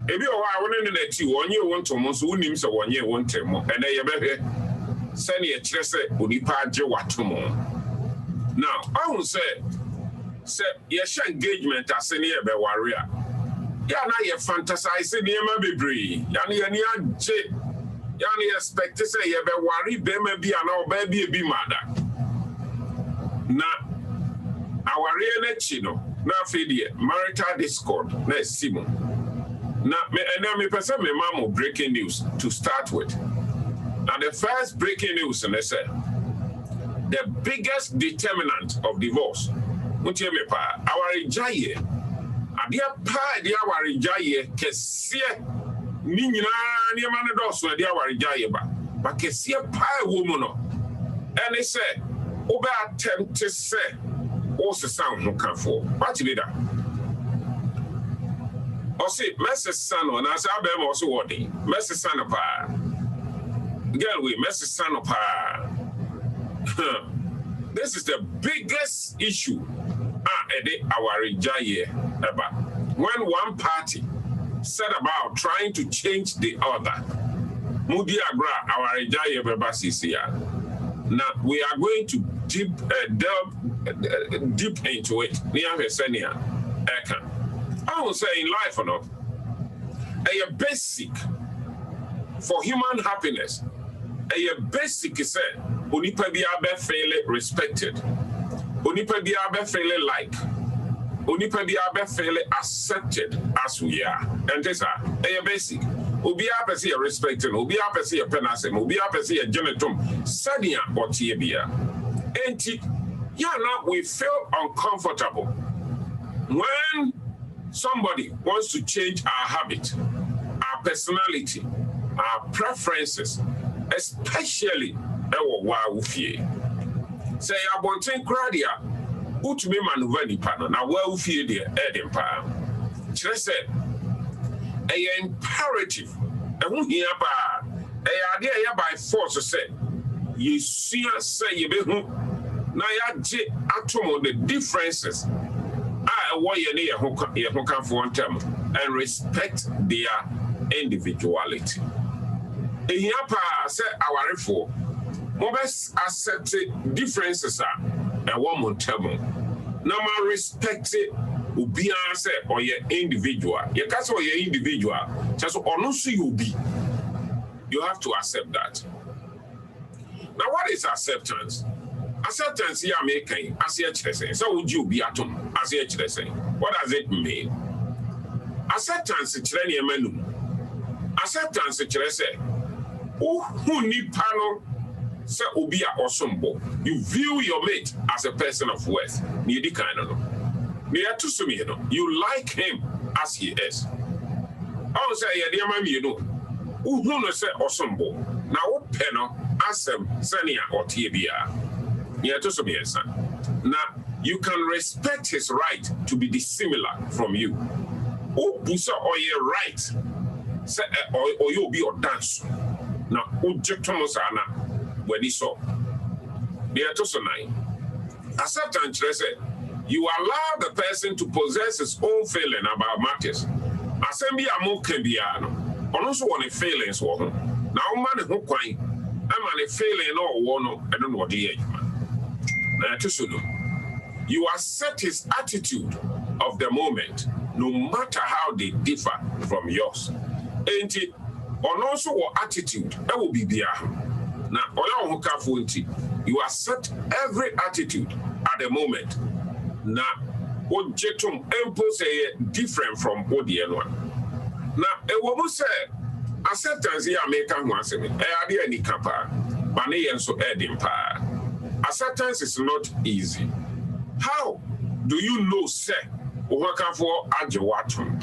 Ebi o wa won ne na ti wonye won tomo so unim se wonye won temo and e ye behwe se ne ye kire se onipa age watomo. Now I will say ye share engagement as ne ye be ware a ya na ye fantasize ne ma bebre ya ne ni age ya ne expect say ye be ware be ma bi ana o ba bi e bi mada na aware na chi no na afedie marital discord na simo. Now, me person me mama breaking news to start with. Now, the first breaking news, and they said the biggest determinant of divorce. Mutie me pa our jaye. Adia pa dia our jaye kesie ni nyina ni ma ne doso dia our jaye ba kesie pa woman no. And they said oba attempt to say o se sound no kan for. What you that? I say, Messi son, and I say, I be also worthy. Messi son of pa. Girl, we Messi son of pa. This is the biggest issue. Our jaye ever. When one party set about trying to change the other, Mudi agra our jaye beba sisia. Now we are going to delve deep into it. Niya Senia Eka. I will say in life or not, a basic for human happiness, a basic is said, Onipa bi abe fele respected, Onipa bi abe fele like, Onipa bi abe fele accepted as we are. And this are a basic. Obi abe si a respected, Obi abe si a penasem, Obi abe si a genetum, Sadia or Tiebia. And yeah, now we feel uncomfortable when somebody wants to change our habit, our personality, our preferences, especially our wow fear. Say, I want to cradia, put me maneuver the panel. Now, well, fear the Eden Power. Just said, a imperative, and who here by a idea by force to say, you see us say, you be who now you atom the differences. And respect their individuality. In Yapa said our reform, most accept differences are and one more table. Now, respect it will be answer or your individual. You can't say your individual, just honestly you be. You have to accept that. Now, what is acceptance? Acceptance here making as a saying. So would you be at home as a saying? What does it mean? Acceptance is training menu. Acceptance is say, who need panel say ubia or sombo. You view your mate as a person of worth. Need kind of no. You like him as he is. I will say, yeah, dear mammy, you know, who no say or sombo. Now what penal ask them senia or tibia. Now, you can respect his right to be dissimilar from you. Or your right, say, or you'll be or dance. Now, when he saw acceptance, you allow the person to possess his own feeling about matters. Assembly can be also on a feelings. Now, man, who quite, I'm on a feeling or one, I don't know what the age. You accept his attitude of the moment, no matter how they differ from yours. And also what attitude that will be there. Now, you accept every attitude at the moment. Now, what jetum impose different from what the other one. Now, a woman say acceptance here make one say, I did any capa, but they so adding power. Acceptance is not easy. How do you know, sir, for Ajawatum?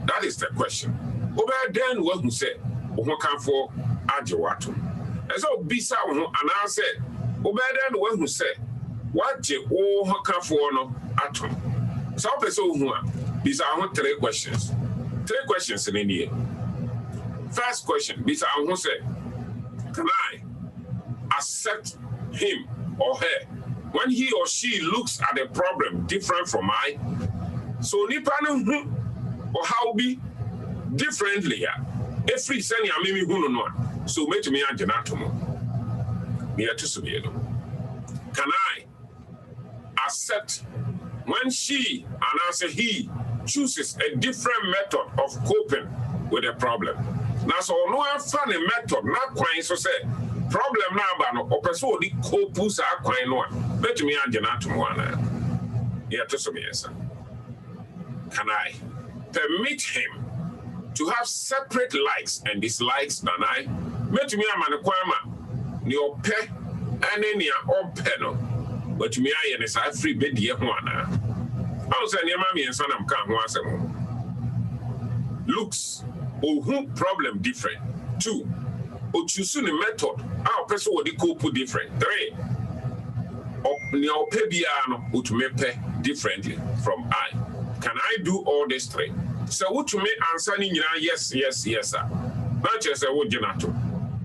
That is the question. Over then, what who said, for Ajawatum? And so, Bisa and I said, over then, what who said, what you for no atom? So, these are 3 questions. 3 questions in here. First question, Bisa who said, can I accept him or her when he or she looks at a problem different from mine? So nipano or how be differently. Every senior mimi huno so make me angenatomo. Near to Subiano. Can I accept when she and I say he chooses a different method of coping with a problem? Now, so no funny method, not quite so say problem now, but no, or person the copus are quite one. Bet me angenatomo. Near to Subiano. Can I permit him to have separate likes and dislikes than I? Met me a man your pet and any open, but me I and a free bed here one. I was saying, your mammy and son, I'm come once a month. Looks or who problem different. 2. Or choosing a method, our person would cope different. 3. Or your pebiano would make differently from I. Can I do all these 3? So what to me answering yes, sir. Not just a word genato.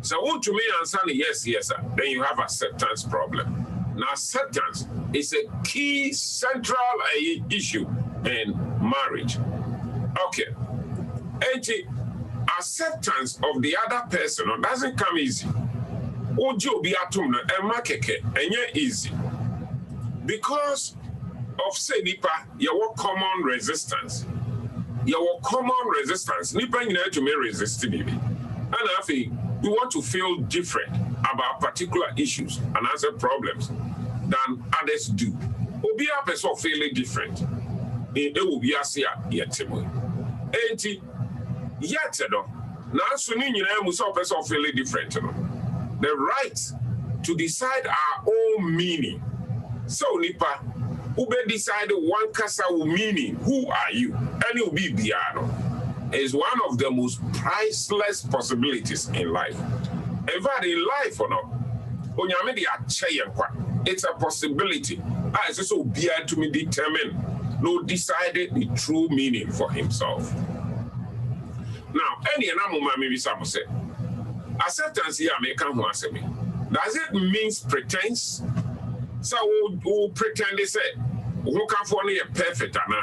So what to me answering yes, sir. Then you have acceptance problem. Now acceptance is a key central issue in marriage. Okay. And acceptance of the other person doesn't come easy. Ojo bi atum na emakeke enye easy. Because of say nipa your common resistance. Your common resistance, nipa you to me resist baby. And I think we want to feel different about particular issues and answer problems than others do. Obi a person feeling different. It will be a see yet. And yet now so you know person feeling different. The right to decide our own meaning. So nipa Ube decide one kasa meaning, who are you? And it will be piano. Is one of the most priceless possibilities in life. In fact, in life or not, it's a possibility. It's also be to me determine, no decided the true meaning for himself. Now, any maybe some say, acceptance here may come once me. Does it mean pretense? So who pretend they say, who can for a perfect and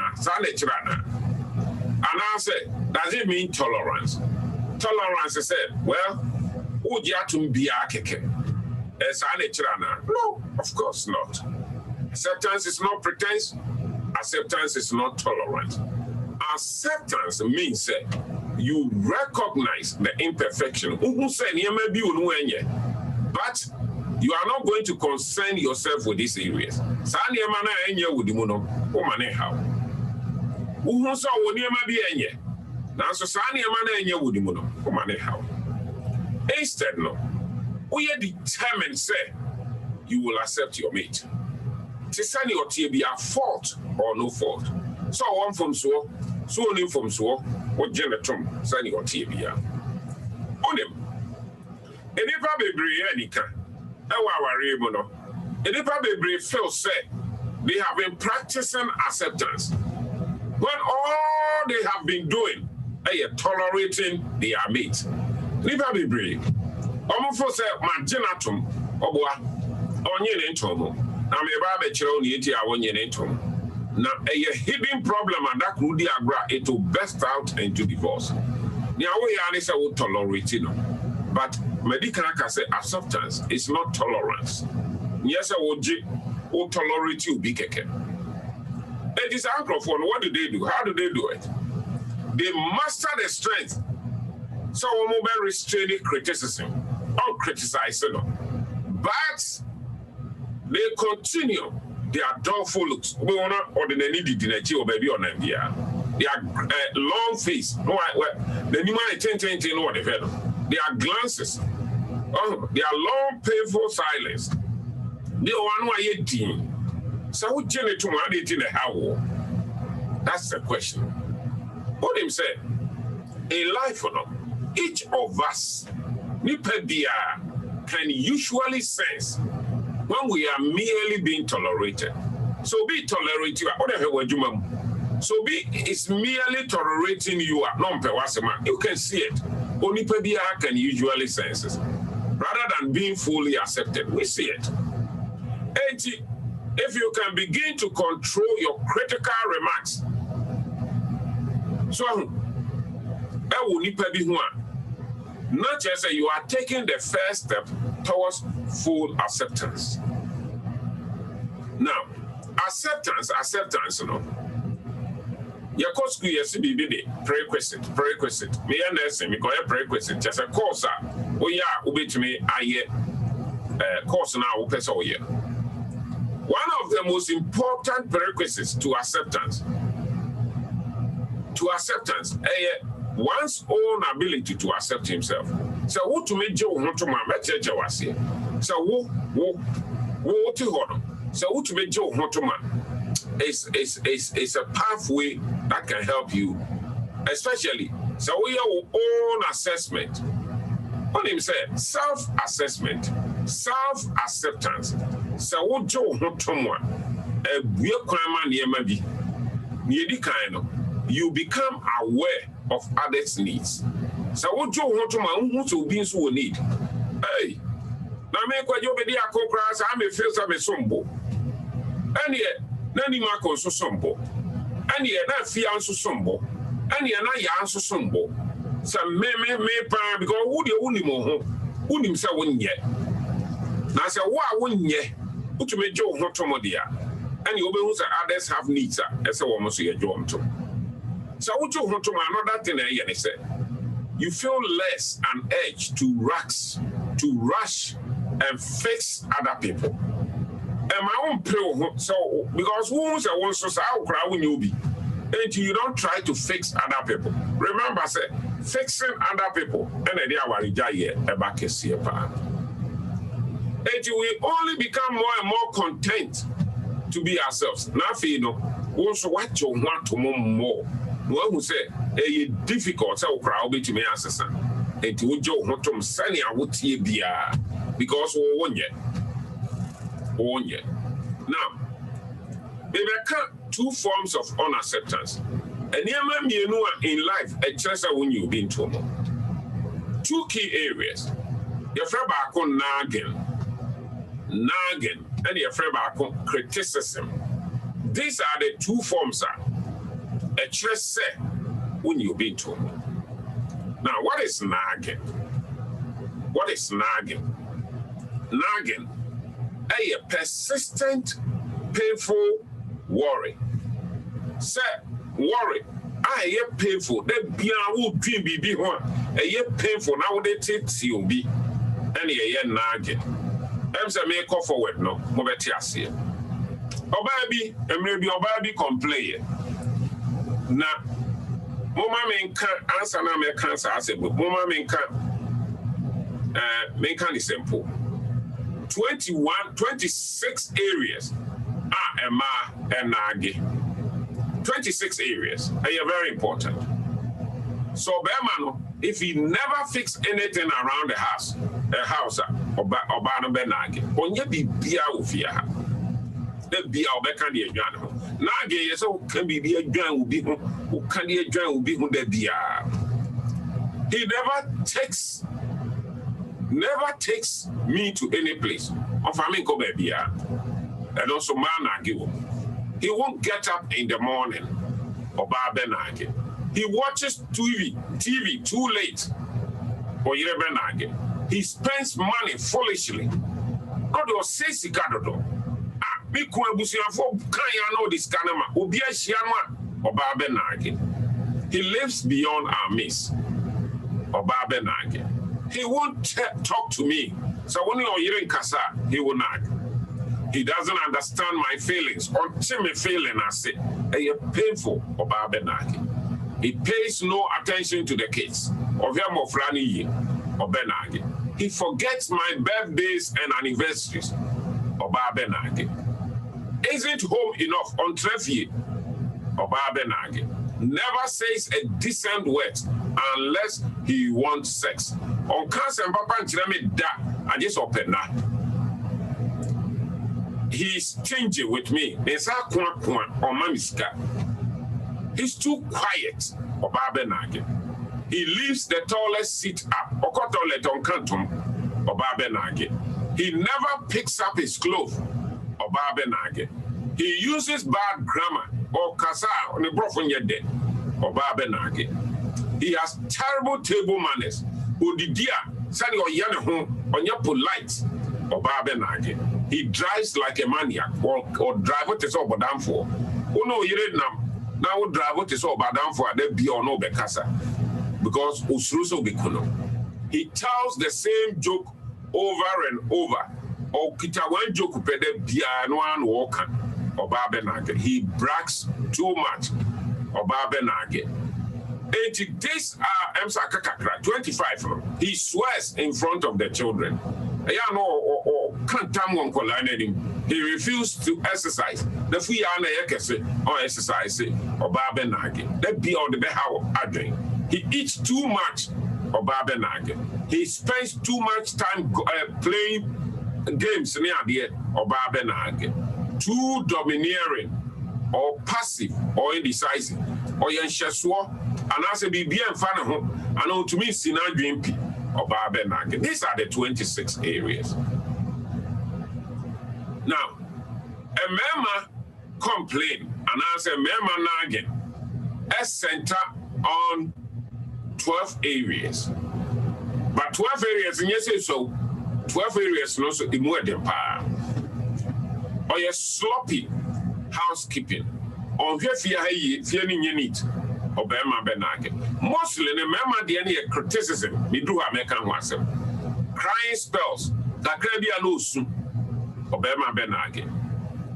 I say, does it mean tolerance? Tolerance is said, well, who you to be a keke? No, of course not. Acceptance is not pretense. Acceptance is not tolerance. Acceptance means you recognize the imperfection. But you are not going to concern yourself with these areas. Instead, no, we are determined, say, you will accept your mate. To send your be a fault or no fault. So one from so on from so, what genetum, send your TBA. On him. And if I be Briannica. And if I feel say they have been practicing acceptance when all they have been doing is tolerating their mate. If I be brave, almost say my genatum or onion into now me baby children yeti a onion into now a hidden problem and that could it will burst out into divorce. Now we are say we tolerate it. But medical can say acceptance is not tolerance. Yes, I would tolerate you, big keke. It is Anglophone. What do they do? How do they do it? They master the strength. So we mobile restraining criticism, uncriticizing. But they continue their downfall looks. We want to ordinarily deny or baby on them. Yeah, they are long face. No, the new man 10 no whatever. Their glances, their long, painful silence. They are one way team. So, what generate to mandate in the how? That's the question. What him said, in life or not, each of us, Nipedia, can usually sense when we are merely being tolerated. So, be tolerated, whatever word you so be it's merely tolerating you at non-pewasema. You can see it. Only Pebia can usually sense it. Rather than being fully accepted, we see it. And if you can begin to control your critical remarks, so Not just say you are taking the first step towards full acceptance. Now, acceptance, you know. Your course school yes be prerequisite. Me understand me call prerequisite. Just a course oh yeah, me aye course now person oh yeah. One of the most important prerequisites to acceptance one's own ability to accept himself. So who to make Joe want to my church was here. So who to hold. So who to make Joe want to is a pathway that can help you, especially so we our own assessment. On him said self-assessment, self-acceptance. So what Joe want to you become aware of others' needs. So what Joe want to be so need. Hey, now make what you be a co-crass, I may feel some sombo. And yet, none of my so sombo. And yet, not fiance sombo. And yet, not yan so sombo. Some may because who the only more who himself wouldn't yet. Now, I said, why wouldn't yet? Put to make Joe want to modia. And you will others have needs as a woman see a job to. So what you want to another thing I say, you feel less an urge to rush and fix other people. And my own pill, so because wounds are one so I'll cry when you be. And you don't try to fix other people. Remember, say fixing other people and then they are back and you will only become more and more content to be ourselves. Now, you know, also what you want to more. One who say a difficult so crowd to me answer and to Joe Hotom Sunny I would see because one yet. Now, there are two forms of unacceptance. And you know in life a chance when you've been to two key areas. Your friend back on nagging, and your friend back on criticism. These are the two forms a church say when you've been to. Now, what is nagging? What is nagging? Nagging, a persistent, painful worry. Say, worry. I am painful. They be a would be one. A year painful now they take you be. And a nagging. I'm saying make go forward no. Mobetiasia. Obabi, and maybe Obabi complain. Na mama men can answer na me cancer as a mama men can is simple 26 areas Emma and Nagi 26 areas are very important. So Bermano, if he never fix anything around the house or Bano Benagi onye be bia ufia the be our bekan the adwan Nagi so can be the adwan will be who can the adwan will be who the bia. He never takes me to any place. Of Aminko Bebia. And also Managi. He won't get up in the morning or Benagi. He watches TV too late or Benagi. He spends money foolishly. God will say Sigadodo. He lives beyond our means. He won't talk to me. So when you're hearing Kasa, he will not. He doesn't understand my feelings. Until me feeling, I say, hey, painful. He pays no attention to the kids. He forgets my birthdays and anniversaries. Isn't home enough on Trefi? Never says a decent word unless he wants sex. On cancer and papa and da, I just open that. He's stingy with me. He's too quiet. He leaves the toilet seat up. He never picks up his clothes. He uses bad grammar or kasa on the broken yet dead. He has terrible table manners. Odidia, sani oyane hon, onya polite. Obabe nage. He drives like a maniac or driver to so badam for. Oh no, you read nam. Now driver to so badam for de be or no bekasa. Because usruso bikuno. He tells the same joke over and over. Or kita one joke pede bia no one walker. Obabe nage. He brags too much. Obabe nage. 80 days are Emsa Kakakra, 25. He swears in front of the children. He refused to exercise. The free or exercise or Barbenage. That be on the how adrian. He eats too much or Barbenage. He spends too much time playing games near the or Barbenage. Too domineering or passive or indecisive or Yanshaswa. And as a BB and Fanaho, I know to me, Sina Dream P or Barbenage. These are the 26 areas. Now, a member complain, and as a member nagging, a center on 12 areas. But 12 areas, and yes, so 12 areas, no, so more than power. Or your sloppy housekeeping, on where fearing you need. Obama Benage. Mostly the member the any criticism, we do American oneself. Crying spells, that can be a loose Obama Benage.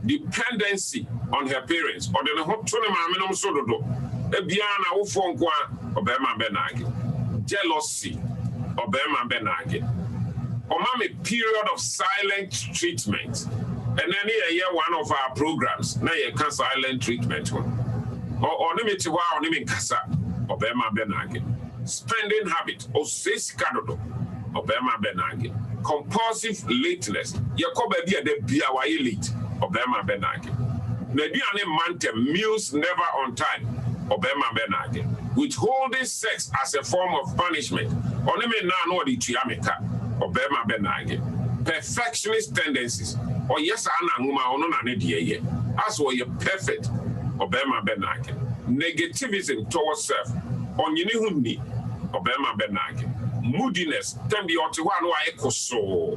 Dependency on her parents, or the hot tournament sodo. A Biana Ufonkwa, Obama Benage. Jealousy, Obama Benage. Or a period of silent treatment. And then here one of our programs, now you can silent treatment one. Or limit wow, limit Kasa, Obama Benage. Spending habit, or says Cadodo, Obama Benage. Compulsive lateness, Yakoba be the Biawa elite, Obama Benage. Nediane Mante, meals never on time, Obama Benage. Withholding sex as a form of punishment, Onime Nano di Chiameka, Obama Benage. Perfectionist tendencies, or yes, Anna Muma Onona, as well, you're perfect. Obama Benage. Negativism towards self. Onyinihuni. Obama Benage. Moodiness. Tembi otiwano wa so.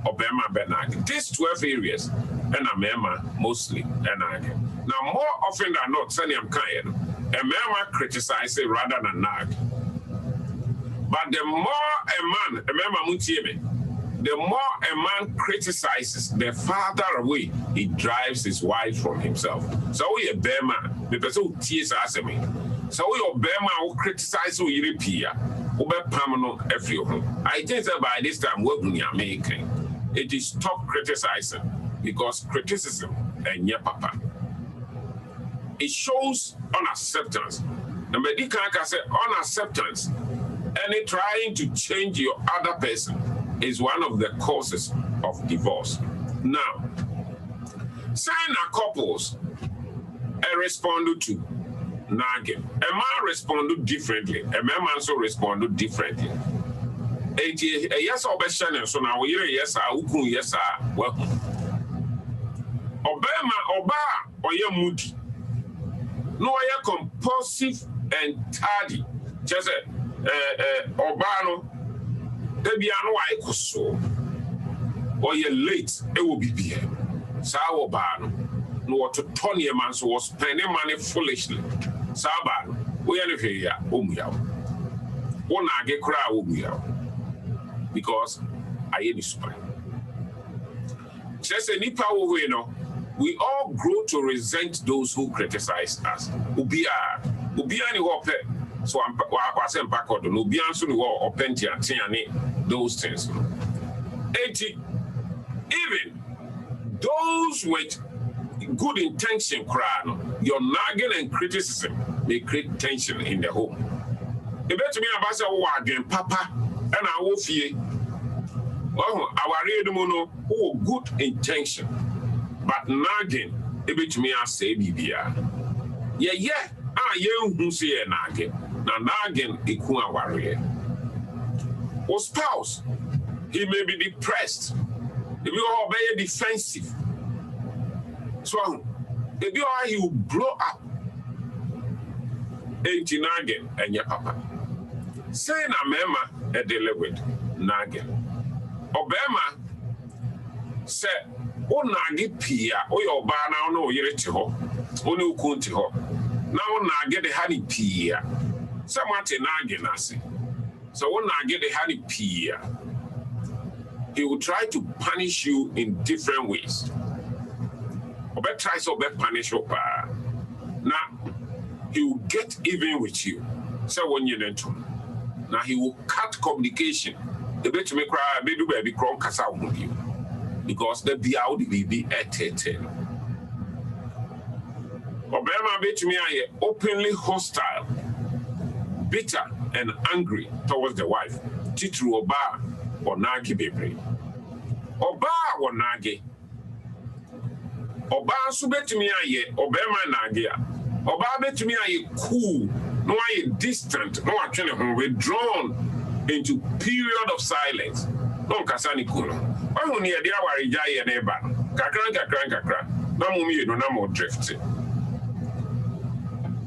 Obama Benage. These 12 areas. And Amema mostly. Now more often than not, Sani Amkayen. Amema criticizes rather than nag. But the more a man, Amema Mutieme. The more a man criticizes the farther away he drives his wife from himself. So we a bear man, the person who tears us me. So we a bear man who criticize who you repair, who be permanent every home. I think that by this time we're going to make it is stop criticizing because criticism and yeah papa. It shows unacceptance. The medical can say unacceptance and it trying to change your other person is one of the causes of divorce. Now, sign a couples responded to nagging. A man responded differently. A man also responded differently. A yes or Shannon, so now we yes, I will yes, well. Obama, Oba, or your moody. No, I am compulsive and tardy. Just Obano. Debiano I so or you're late, it will be here. Sawo Bano, no to Tony man so was spending money foolishly. Saban, we are here, Umyao. One I get cry Umyao because I ain't spy. Just a nipa we know, we all grow to resent those who criticize us. Ubia any hope. So I'm passing backward. No, be answered or plenty and those things. 80. Even those with good intention, your nagging and criticism may create tension in the home. It better be about say, Papa, and I will fear. Well, our real mono who good intention, but nagging, it better me I say, Bibia. Yeah. You who say nagging. Now, nagging ikua warrior. Or spouse, he may be depressed. If you are very defensive, so if you are, he will blow up. 80 nagging and your papa. Say na mema e deal with nagging. Obema say o nagi pia o yo ba na no yire ti ho o ne ukun ti ho na o nagi de hani pia samate nagi nasi so o nagi de hani pia. He will try to punish you in different ways. Obe try so be punish you pa. Now he will get even with you. So when you don't now he will cut communication. The bit to me cry, baby cry kasa with you. Because the be out the baby at 10. Obama bit to me openly hostile, bitter and angry towards the wife. Titru Oba or Nagi baby. Oba or Nagi. Oba subet to me Obama Nagia. Oba bet to me cool, no distant, no actually withdrawn into period of silence. No kasani kuno. I will near the hour jaya neighbor. Kakran. No mummy no more drift.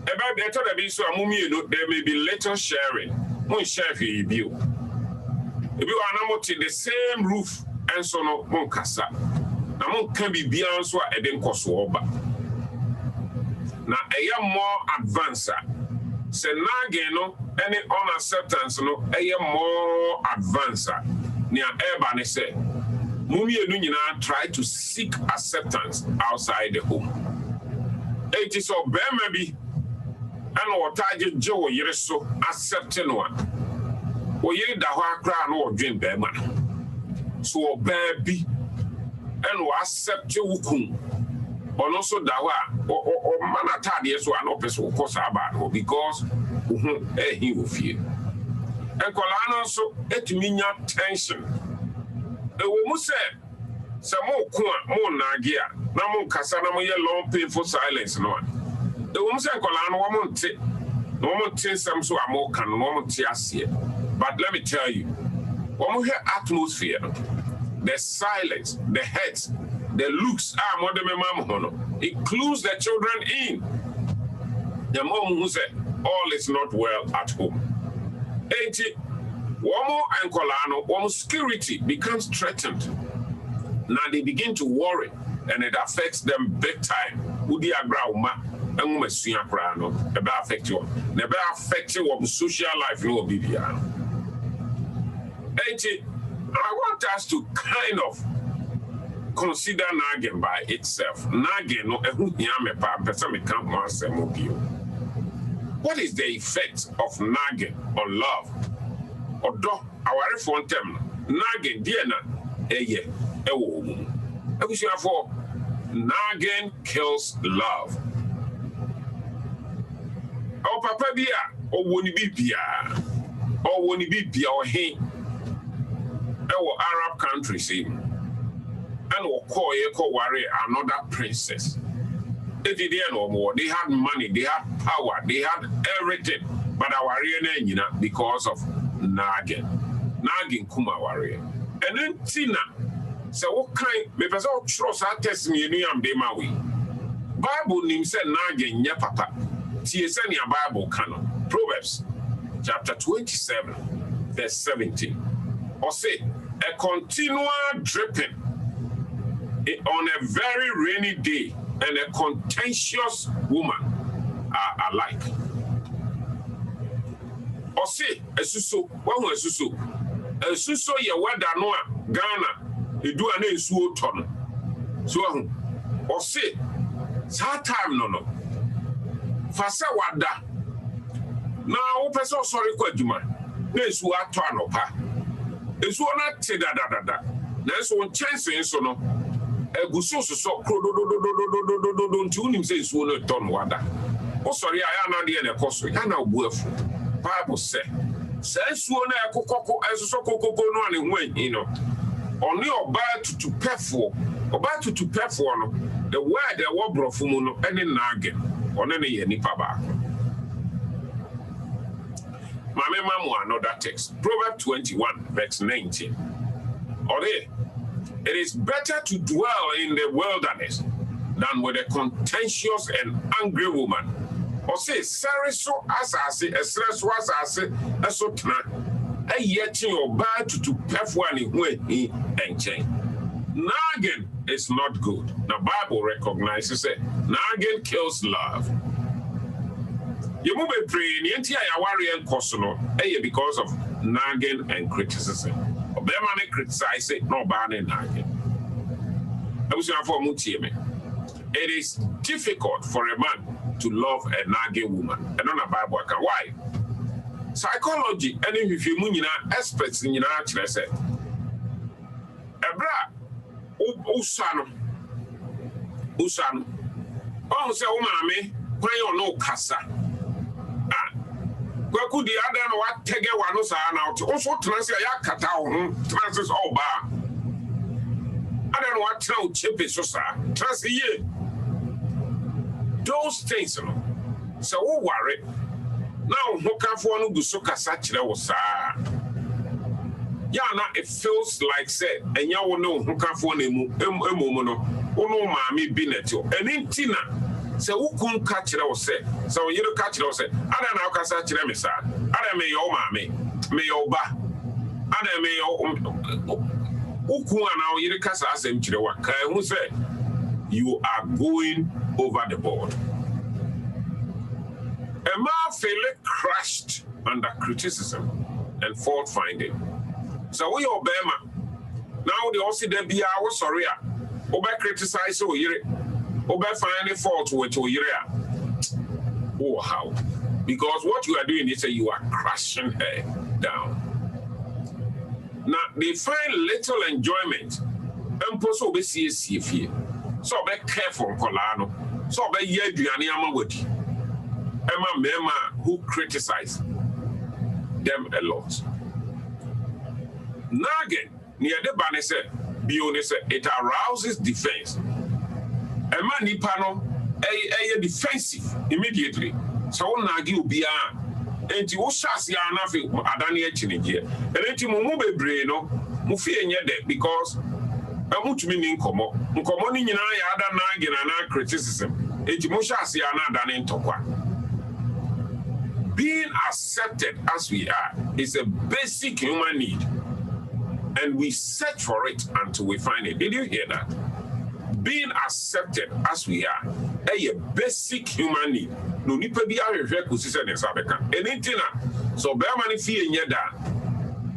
About better to be so mummy, there may be little sharing. One share for you. If you are not in the same roof and so no mon kasa. Now can be beyond so a den kosoba. Now a more advanced. Say nageno any unacceptance no a more advanced. Nia eba ne say mummy enu nyina try to seek acceptance outside the home. It is obema bi and what target Joe yere so accepting one. O yere da ho akra no odwen bema. So baby and we accept you kun. Or also da or man atade so an opes will cause about because he will fear. And Colano so etiminya tension. The woman said, some more nagia, no kasa na mo long painful silence no. The woman said Colano woman say some so more can woman here. But let me tell you, woman hear atmosphere, the silence, the heads, the looks are more than mama includes the children in. The mom who said all is not well at home. 80 Womo and Colano, Womo security becomes threatened. Now they begin to worry and it affects them big time. Udi agrauma and Messia Prano, about affect you, never affect you of social life, no BBR. 80 I want us to kind of consider nagging by itself. Nagging no what is the effect of nagging on love? Odo our phone term nagging diana eye ewo. For nagging kills love. Our papa bia or woni bibia or woni bibia or he our Arab countries and will call worry another princess. If they didn't know more, they had money, they had power, they had everything. But our real because of nagging kuma warrior. And then Tina, so what kind maybe so trust our testimony am de mawi. Bible name said nagging ya papa. TSN Bible canon. Proverbs chapter 27, verse 17. Or say a continual dripping on a very rainy day and a contentious woman are alike. Or say a suso, one was suso. A suso ya wada noa Ghana, a do an ensuo ton. So or say, that time no. Fasa wada. Now, person sorry kwa juma. Nesu atwano pa. Esu ona te da. Nesu on chance so no. Eguso so krodo nti unim say esu no ton wada. O sorry aya na de na ekoso. Ya na obuafu. Bible say esu na ekokoko esu so kokoko no ane hu ahin no. Oni oba tutu pefo no. The word e wo brofo mu no ene nage. One ne ye nipa ba. Mame mamu another text. Proverbs 21 verse 19. Ore, it is better to dwell in the wilderness than with a contentious and angry woman. or say Sariso Asasi, a Sresu Asasi, a Sotna, a yetting or bad to Pefwani when he and chain. Nagging is not good. The Bible recognizes it. Nagging kills love. You move a prayer, the entire warrior cosono, because of nagging and criticism. Obama criticize it, no banning nagging. I was for Mutieme. It is difficult for a man to love a nagging woman. And on a Bible, why? Psychology, and if you mean experts in your actually said, Ebra, Usano, oh, say, oh, mammy, why you no casa? Could the other what take one out also translate Yakata, translates all bar. I don't know what tell chip is so sad. Translate those things, so who worry now? Who can for no Gusuka such that was now it feels like said, and you will know who can for a moment, oh no, mammy, Bineto, and in Tina. So who couldn't catch it or say? So you don't catch it or say, I don't know, can such them, sir. I don't may your mammy, may your ba. I don't may your who now you can't ask them to the work. Who say you are going over the board? A man fairly crushed under criticism and fault finding. So we obey man. Now they also there be our sorry. Obey criticize so you. Obey finding fault with your oh, how? Because what you are doing is you are crushing her down. Now they find little enjoyment. And also be see so be careful, Colano. So be ye Diani Amawati. Emma Mema who criticize them a lot. Nagging near the banner said, it arouses defense. A man nipano a defensive immediately. So nagi ubia enti wo shas ya na fe adane akini je. Enti mo be bre no mo fie nye de because amutumi ni nkomo ni nyina ya ada nagi na criticism. Enti mo shas ya na adane ntokwa. Being accepted as we are is a basic human need, and we search for it until we find it. Did you hear that? Being accepted as we are, a basic human need. No nipa bi ahwehwe kusisa ne sabeka. Anything so be mani fie nyeda.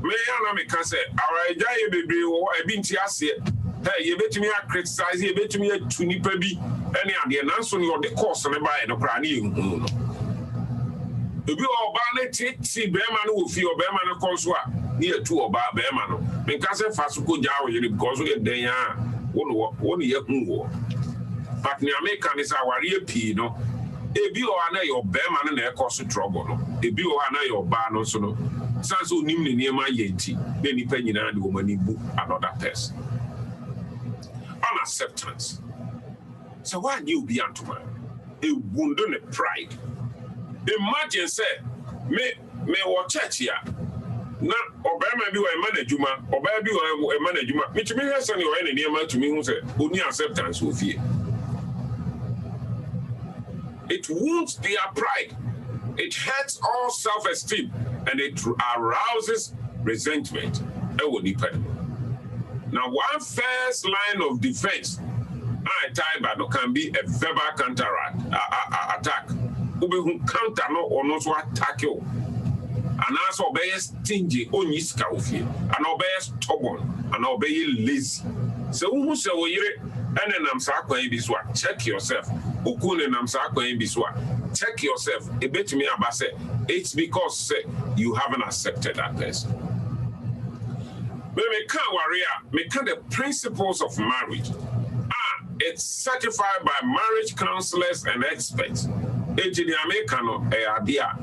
Me ya na me ka say our agya ye bebre wo e bi nti ase. Hey, ye betumi a criticize, ye betumi a tu nipa bi ene ade na so ne ode course ne ba e no kra ne ehunu no. Ebi oba ne titi be ma no wo fie oba ma no konso a ne etu oba be ma no. Me ka say fa so ko ja wo ye because we den ya one year but the American is our real P, no. If you are your bearman and a cost of trouble, no. If you are your bar, no, so no. Sanso Nimni near my yeti, then you penny and woman in book another person. Unacceptance. So why you be unto man? A wound on a pride. Imagine, say, me watch church here. Na Obama be a management, or baby a management, which may have sent your enemy to me who said, only acceptance with fear. It wounds their pride, it hurts all self-esteem, and it arouses resentment. Now, one first line of defense, can be a verbal counter attack. Who counter no or not to attack you. And also obey stingy on his coffee, and obey stubborn, and obey lazy. So who say and then I'm sorry, biswa. Check yourself. Who couldn't I'm sorry, biswa. Check yourself. A bit me about say it's because you haven't accepted that person. But me can't worry. Me can't the principles of marriage. It's certified by marriage counselors and experts. It's in the American idea.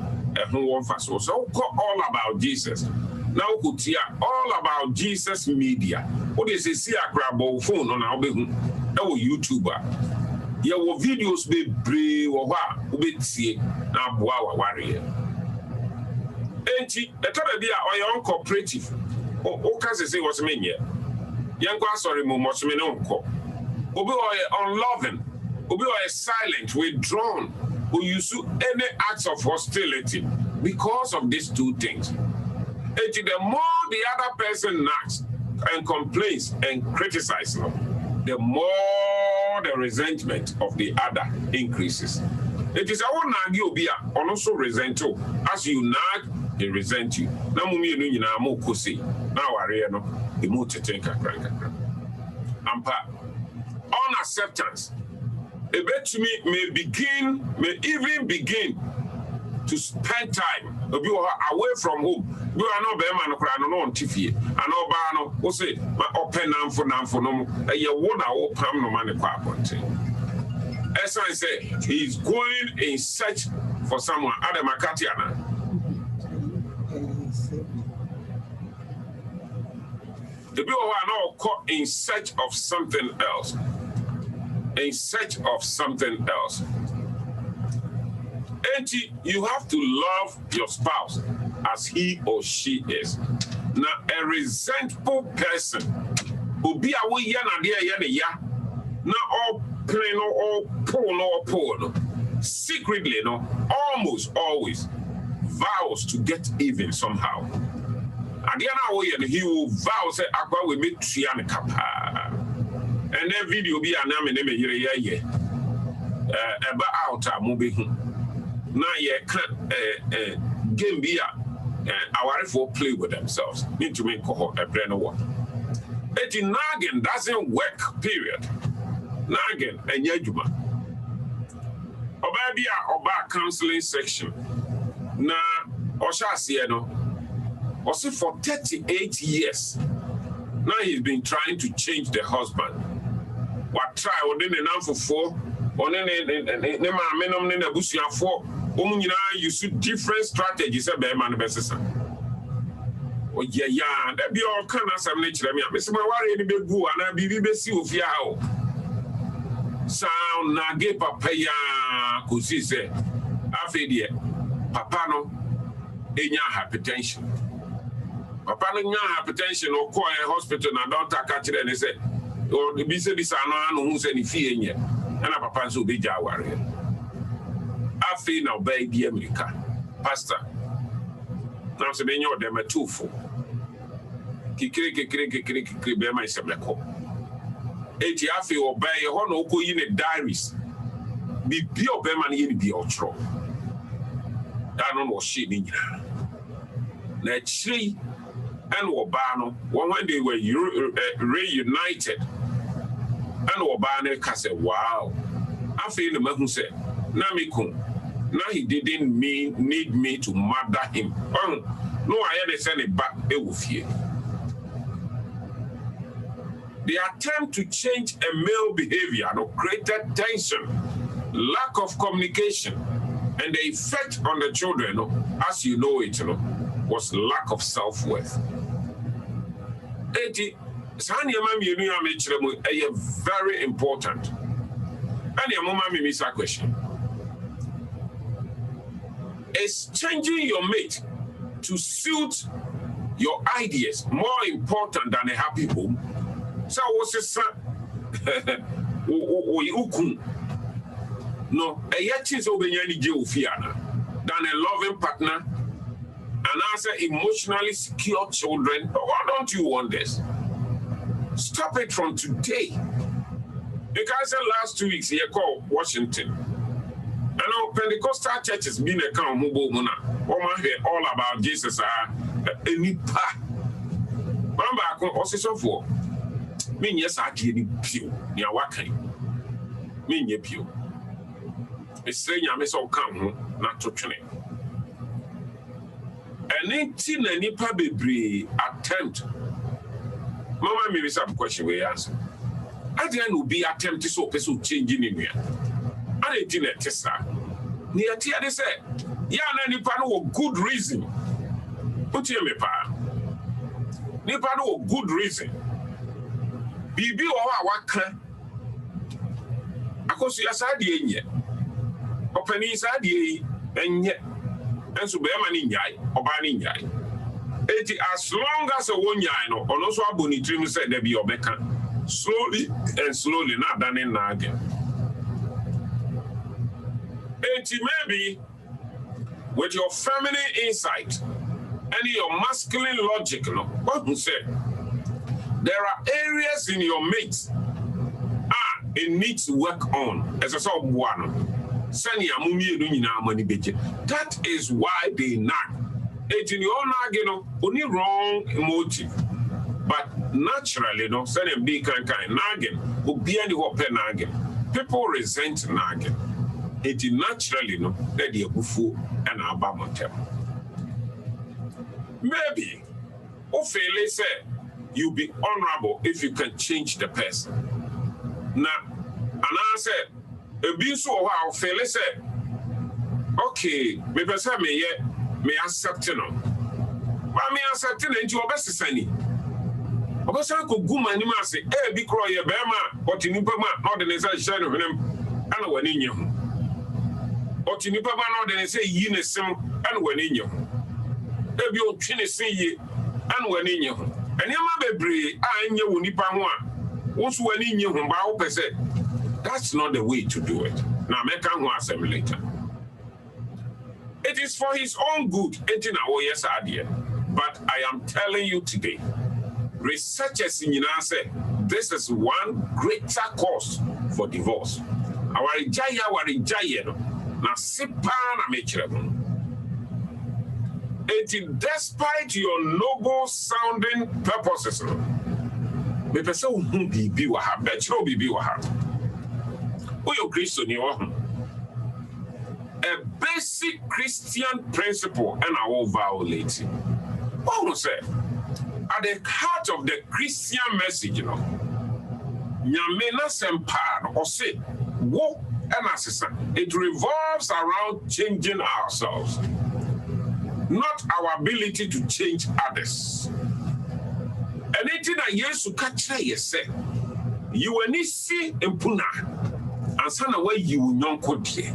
So all about Jesus. Now could hear all about Jesus media. What is a see a grab phone on our YouTuber? Your videos be brave or what be see now boa warrior. Ain't he? The time be our own cooperative. O can say what's mean here? Young sorry, much me no uncle. Obi or unloving, Obi or silent, withdrawn. who use any acts of hostility because of these two things. And the more the other person nags and complains and criticizes, the more the resentment of the other increases. It is our nag you be and also resent you. As you nag, he resent you. Now mumi no nyina mo kosi. Now are no the mo tete kakra. Ampa unacceptance. A bet to me may even begin to spend time away from home. We are not better man no on TV. And no bano, we say, my open for no, a year one hour palm no money quaponte. As I say, he's going in search for someone. Adam Akatiana. The people who are now caught in search of something else. In search of something else. And you have to love your spouse as he or she is. Now, a resentful person will be away yana. Now, all plain or pull, secretly, almost always vows to get even somehow. And the other way, he will vow, say, Aqua will meet Triana Kappa. And then video be an name about out moving. Now you can't game be our for play with themselves. Need to make a brand of one. It in nagging doesn't work, period. Nagging and yajuma. Oba counseling section. Na Osha Sieno. Also for 38 years. Now he's been trying to change the husband. What try within the number for 4 or minimum in the bush for you see different strategies about man business. Oh yeah, that be all kind of some nature. Miss my worry in the big goo and I be busy with you. Sound na ge papaya kusi say afedie papa no enya hypertension. Papa no nya hypertension or call a hospital na doctor catch it and say or the business no who say ni fie nye and papa so be jaware. Afi na obey di America pastor now se be nyo dem atufo kikire be my semleko eti afi obey ho na okoyi ne diaries bi obey man ye bi otro that no was shit ni na chiri and oba no when they were reunited and oba na ka say wow afi na mahu say na me kun now he didn't need me to murder him. No, I had to send it back. The attempt to change a male behavior created tension, lack of communication, and the effect on the children, as you know it, was lack of self-worth. Very important. And your mama miss a question. Is changing your mate to suit your ideas more important than a happy home? So what's it, no, a yatis over any geofiana than a loving partner and answer emotionally secure children. Why don't you want this? Stop it from today. Because I said last 2 weeks here called Washington. I know Pentecostal churches being a count all about Jesus any pa. Remember, also for me, yes, I can't pew near Wakai. Me, ye pew. It's saying I miss all come not to train. And 18 and nipa baby attempt. Mama, maybe some question we answer. At the end will be attempted so person changing in here. I didn't test that. Near Tia, they said, yeah, nipa no good reason. Put you me pa. Nipa no good reason. Bibi or waka. Akos ya sadi enye. Openi sadi enye. And so be mani nyai, obani nyai. Eti as long as a one yai no, or also a boni dream said there be your beka. Slowly and slowly, not done in again. And maybe with your feminine insight and your masculine logic, what you say? There are areas in your mate it needs work on. As I saw one. That is why they nag. It's in your nag, only wrong motive. But naturally, send them be kind nagging, who be any open nagging. People resent nagging. It is naturally, that they are fool and abamontem. Maybe, Ophélie said, you'll be honorable if you can change the person. Now, and I said, a bit so wow, Ophélie said, okay, maybe I may accept it. But me accept it into your best sense. Because I could go my name and say, eh, be cry a bema, but in Nupama, not the necessary shadow of him, and when in you. But in Nupama, not the necessary yin is some, and when in you. If you chin see ye, and when in you. And Yama Bebre, I knew Nipama, once when in you, Bao per se. That's not the way to do it. Now, make a one later. It is for his own good, yes, idea. But I am telling you today, researchers in United say this is one greater cause for divorce. Our Jaya, na sipa na mechirem. Despite your noble sounding purposes, me pese hu bibi wa ha, betro bibi wa ha. Oyo Christo ni wa. A basic Christian principle and I will violate it. What will say? At the heart of the Christian message, Nyamena Sempan or say, wo and assistant. It revolves around changing ourselves, not our ability to change others. Anything that yes, catch you say, you will need see impuna and send away you young could hear.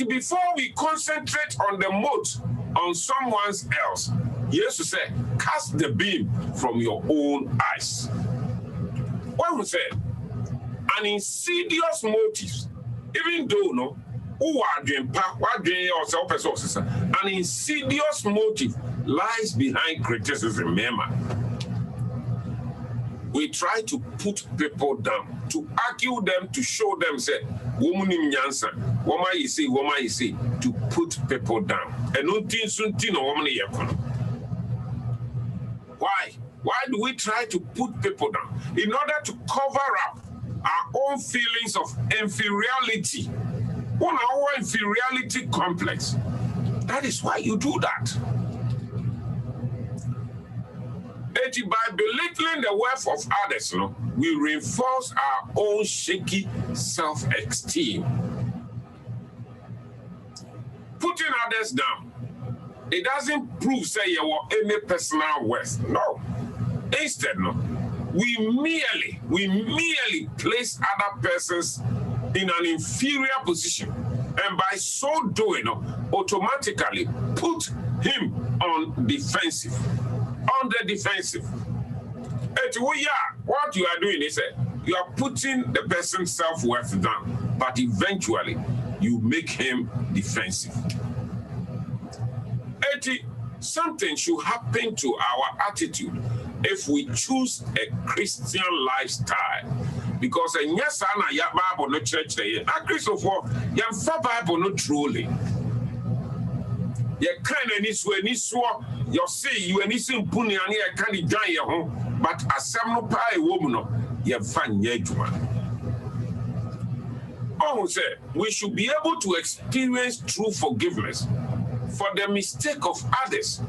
Before we concentrate on the mote on someone else, Jesus said, cast the beam from your own eyes. What we said, an insidious motives, even though who are doing yourself, an insidious motive lies behind criticism. Remember, we try to put people down, to argue them, to show them, say, woman in Yansan, woman you say, to put people down. And no tin soon tin or woman yakon. Why? Why do we try to put people down? In order to cover up our own feelings of inferiority, on our inferiority complex. That is why you do that. By belittling the worth of others, we reinforce our own shaky self-esteem. Putting others down, it doesn't prove, say, you have any personal worth. No. Instead, we merely place other persons in an inferior position, and by so doing, automatically put him on defensive. On the defensive. What you are doing is you are putting the person's self-worth down, but eventually you make him defensive. Something should happen to our attitude if we choose a Christian lifestyle. Because a yes, Bible no church there. A Christopher, Bible no truly. You can't any swore. You see, you any simpuni and you can't die your home, but a seminal pie woman, you find yejuma. Oh, say we should be able to experience true forgiveness for the mistake of others.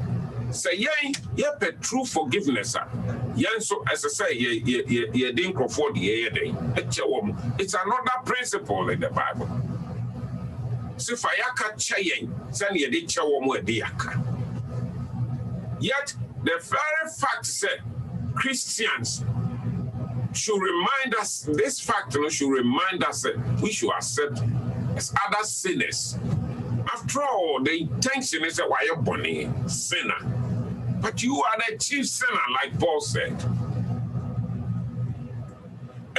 Say, yeah, true forgiveness. So, as I say, you didn't afford the day. It's another principle in the Bible. So, if I can't send you the chawomo diaka. Yet, the very fact said Christians should remind us, this fact should remind us that we should accept as other sinners. After all, the intention is that why you're born a sinner. But you are the chief sinner, like Paul said.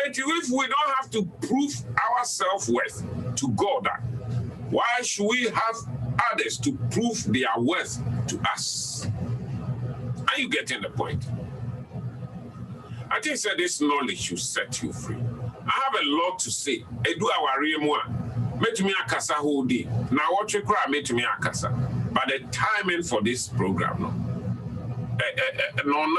And if we don't have to prove our self-worth to God, why should we have others to prove their worth to us? Are you getting the point? I think that this knowledge should set you free. I have a lot to say. Edu awari mu a metumi akasa whole day. Now what you cry metumi akasa. But the timing for this program no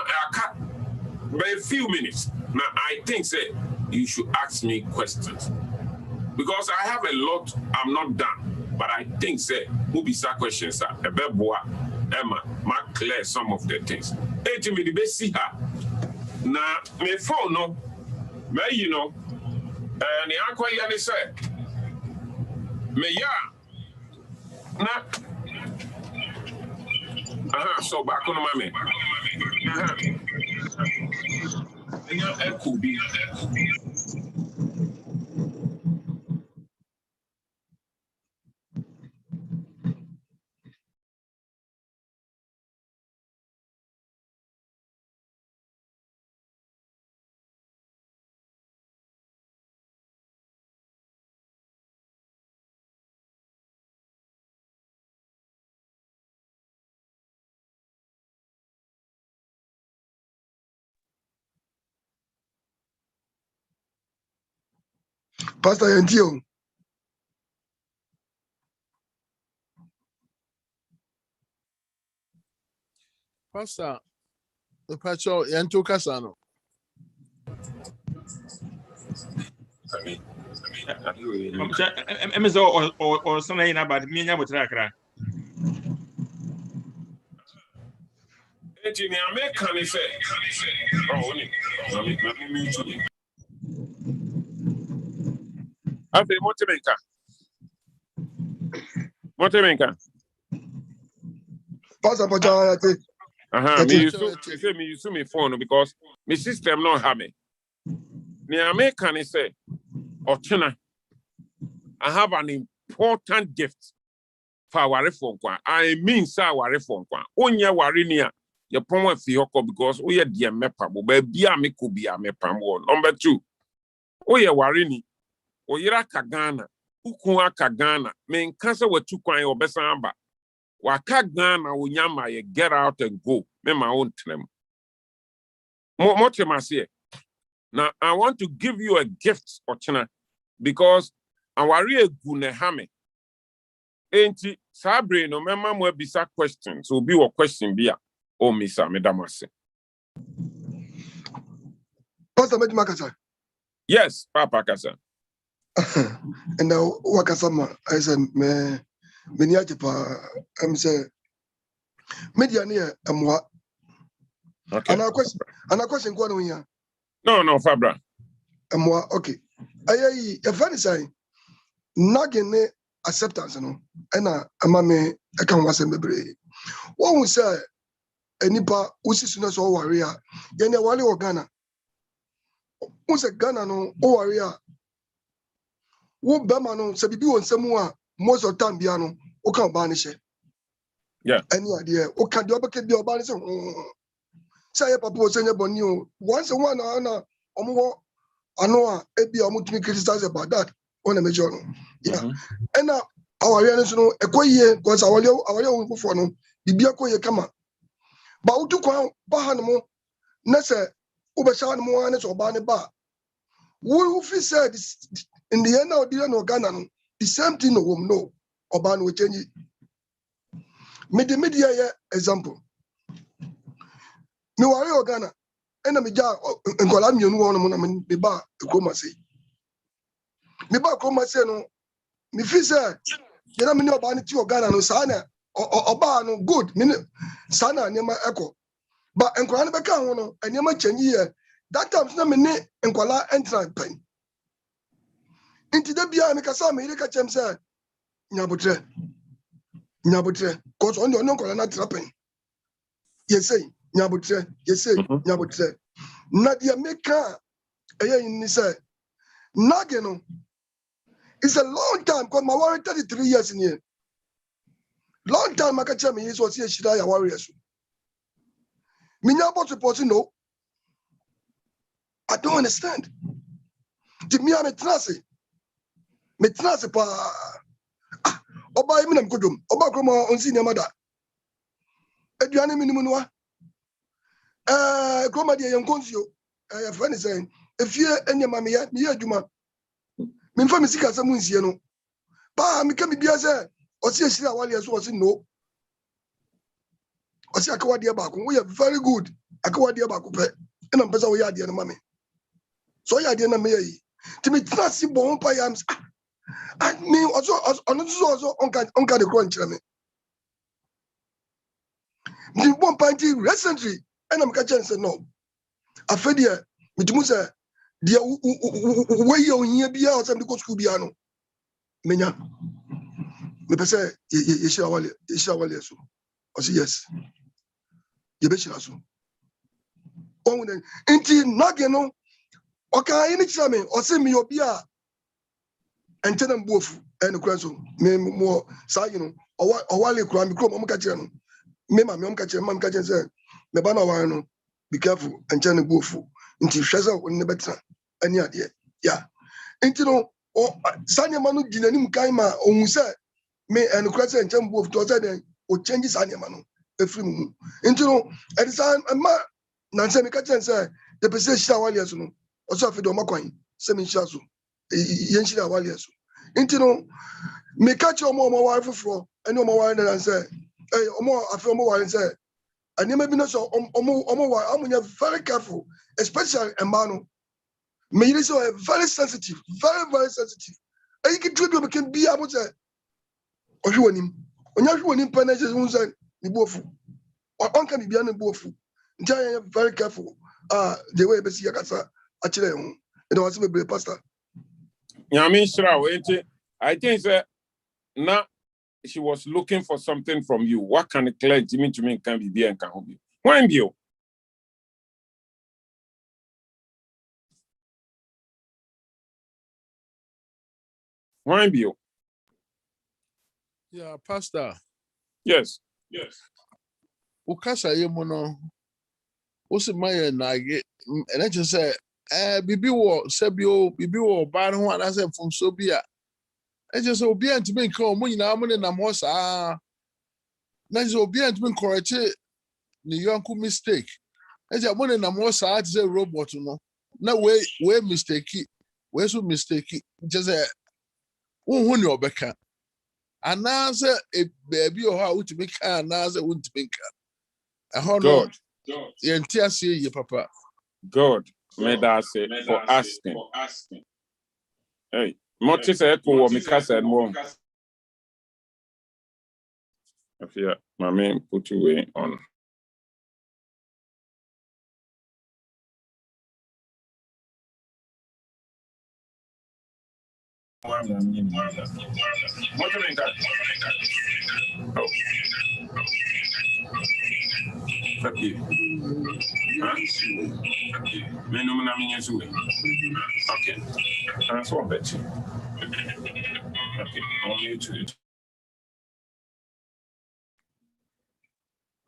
by a few minutes. Now I think say you should ask me questions. Because I have a lot, I'm not done. But I think say who be some questions are a beboa Emma, mark clear some of the things. Hey to me the best see her. Now, my phone, no, you know, and the uncle Yanni said, me ya, so back on my man. Could be. Pastor Yantio. Pastor, the Pacho Yanto Casano. Or something about me and Tracker. Engineer, can say? I say, Motimenka. Pastor Pacho, me use me phone because my system not have me. Me can say, Ochina, I have an important gift for our reform. I mean, sir, our reform. Onya warinia, your point fioko because we are dear mepa, but be a me could be a mepa. Number 2, Oya warini, Oyera Kagana, Ukua Kagana, main cancer were 2 coin or besamba. Waka Ghana unyama ye get out and go. Me my own term. Motemasi. Now I want to give you a gift, Ochina, because awari egune hame. Enti sabre no mema mo bisa questions. So be what question bia. Oh Misa Medamase. Pastor Makasa. Yes, Papa Kasa. And now Wakasama, I said, me Miniatipa, I'm say media near Amwa. Okay. And a question going here. No, Fabra. Amwa, okay. A funny sign, nagging acceptance, no, and a mammy, I can't was a baby. One will say, a nipa, which is not so warrior, Yana Wali or Ghana. Who's a Ghana no warrior? Who Bamano, Sabibu and Samoa, most of time, Biano, Okan Banish. Yeah. Any idea? Okan Dobaka be your banish. Say a papa was new. Once a one, Anna, Omo, Anoa, Ebi, Omutimi criticize about that on a major. Yeah. And now our realities know a quay was our own for no, the Biako Kama. But who took Bahanamo, Nessa, Ubashan Moanes or Bani Ba. Who said in the end of the Ghana, the same thing no woman know, or Ban will change it. Media example. Me worry Ghana, and I'm a jar and Colamian one me ba Coma say. Me ba Coma say no, me feel said, you know, me know about it to Ghana no sana or bar no good, sana near my echo. But and Koran Bacano, and near my change here, that time's not me and Kola entry pen. Into the Bia Mikasami, look at him said, Nabutre, cause on your no Colana trapping. Yes, say. Nyabutre, yes, say, Nyabutre. Nadia Meka, in say, Nageno. It's a long time because my warrior 33 years in here. Long time, Makachami is what here, Shidaya warriors. Minyabo to no. I don't understand. Timia metrase pa oba imi nam kodum oba kromo onsi ne mada aduane minimu no kroma de yenkonsio ya friend say efie enyama me ya adwuma me fa me sika samu nsie no ba me ka bibia say osi esira wale so osi no osi akawade ba ko we very good akawade ba ko pe na mpesa we ya de no mame so ya de na me yi timi trase bon pa ya me also on can the crunch me the one party recently and I'm catching say no afedia metimu say dia we you here bia o say go school bia no menya me pese ye shira wale so o say yes ye be shira so on den enti nage no o ka ini chira me o say me obi a ente na mbuofu en kura so me mo sa you know o wale kura mi kro mo ka chira no me ma me ka chira say me ba na wa no be careful and turn go fu nti hwese on ne betra ani ade ya nti no sanya manu ginani mkai ma ohun se me en kura se nchen bo fu to se den o change sanya manu efri mu nti no e san ma na se me ka chen se de pese shira wale so no o so afi do makwan se me shira so yen shira wale so nti no me ka che omo wa foforo eni omo wa na se omo afi omo wa se and you may be not so I'm very careful, especially a man. May you so very sensitive, very sensitive. And you can treat you can be able to or you want him. When you want him penetrates one side, you both or on can be beyond both. Very careful. The way Bessie Yakasa actually, it was a pastor. I think that now. She was looking for something from you. What can it clear Jimmy to me can be and can help you? When you? When you? Yeah, Pastor. Yes. Ukasa yemono. Osi maye nage. And I just say, bibi wo sebio, bibi wo ban ho anase from sobia. I just obi antime nka omo nyina mo ne nam ho saa. Na just obi antime correct ni yonku mistake. I just mo ne nam ho saa to say robot no. Na we mistake. We so mistake. Just who ni obeka. Anase e baby o ha utime ka anase untime ka. God. Yentiase ye papa. God made us say for asking. Hey, much is a cool Mikasa and more. If you, my man, put you away on. What do you mean that? Oh. Fuck you. Huh? Okay. That's what I bet you. Okay, on YouTube.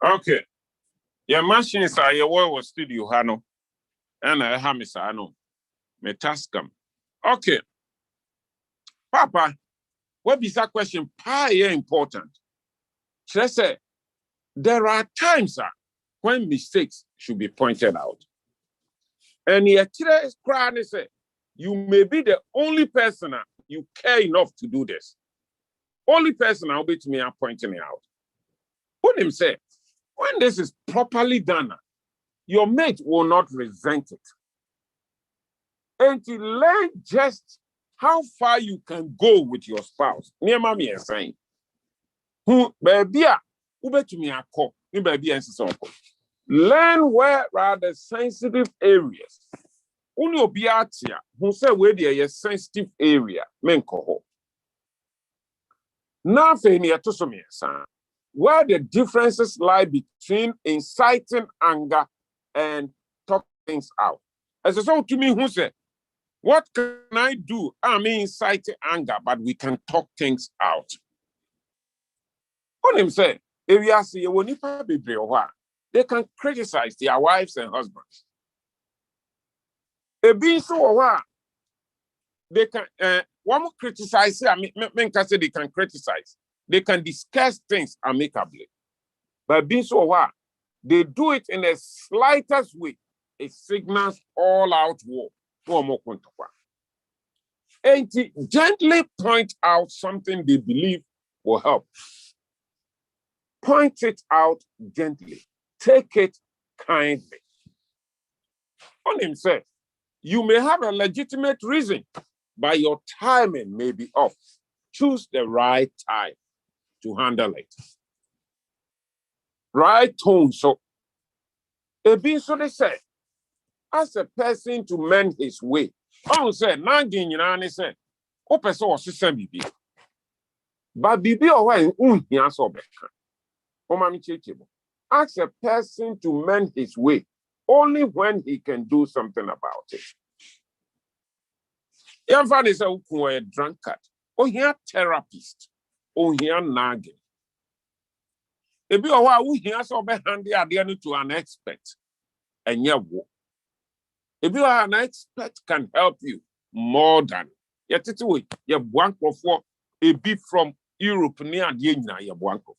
Okay. Your machines are your work studio, Hano. And I have Miss Hano. Metaskam. Okay. Papa, what is that question? Important. Should say there are times when mistakes should be pointed out. And yet, you may be the only person you care enough to do this. Only person I'll be to me pointing it out. Put him say, when this is properly done, your mate will not resent it. And to learn just how far you can go with your spouse. Near mommy is saying, who baby, who bet to me a call, ni baby and so on. Learn where are the sensitive areas. Only obiatia who say where there is sensitive area, men call. Now, where the differences lie between inciting anger and talking things out. As I said to me, who said, what can I do? I mean, inciting anger, but we can talk things out. On him say, if you see they can criticize their wives and husbands. A being so they can one more criticize. I mean, say they can criticize. They can discuss things amicably. But being so what they do it in the slightest way, it signals all out war. And gently point out something they believe will help. Point it out gently. Take it kindly. On himself, you may have a legitimate reason, but your timing may be off. Choose the right time to handle it. Right tone. So, being so they say, as a person to mend his way. I say, Nangin, you know, say, O person was system bibi. But bibi or why, he answer back. Ask a person to mend his way only when he can do something about it. Everyone is a drunkard, or here therapist, or here nagging. If you are who here so be handy at the end to an expert, and yeah, if you are an expert, can help you more than yet. It's way you one for a bit from Europe near the end. You one for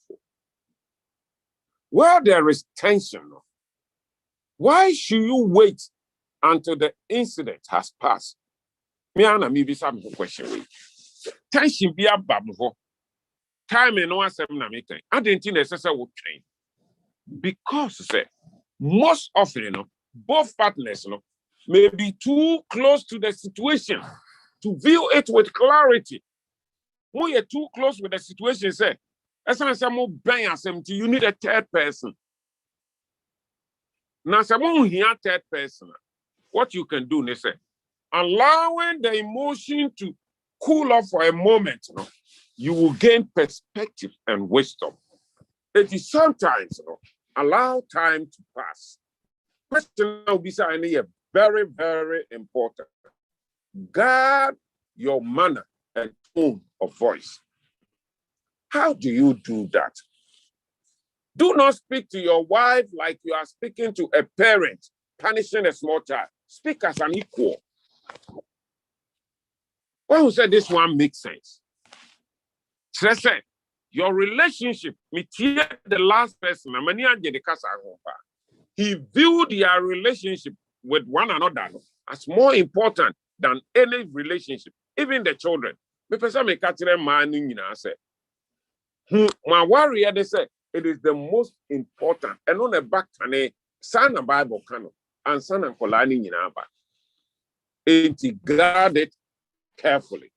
where there is tension. Why should you wait until the incident has passed? Me and me be some question. Tension be a babo. Time and no answer na me can. I didn't think necessary would train. Because say most often, both partners may be too close to the situation to view it with clarity. When you're too close with the situation, say, as I say, you need a third person. Now, someone here, third person, what you can do, they say, allowing the emotion to cool off for a moment, you will gain perspective and wisdom. It is sometimes, allow time to pass. Question will be very, very important. Guard your manner and tone of voice. How do you do that? Do not speak to your wife like you are speaking to a parent, punishing a small child. Speak as an equal. When you say this one makes sense, say, your relationship, the last person, he viewed your relationship with one another as more important than any relationship, even the children. My warrior, they say, it is the most important. And on the back, son of Bible canon and son and Kolani in Abba. Guard it carefully.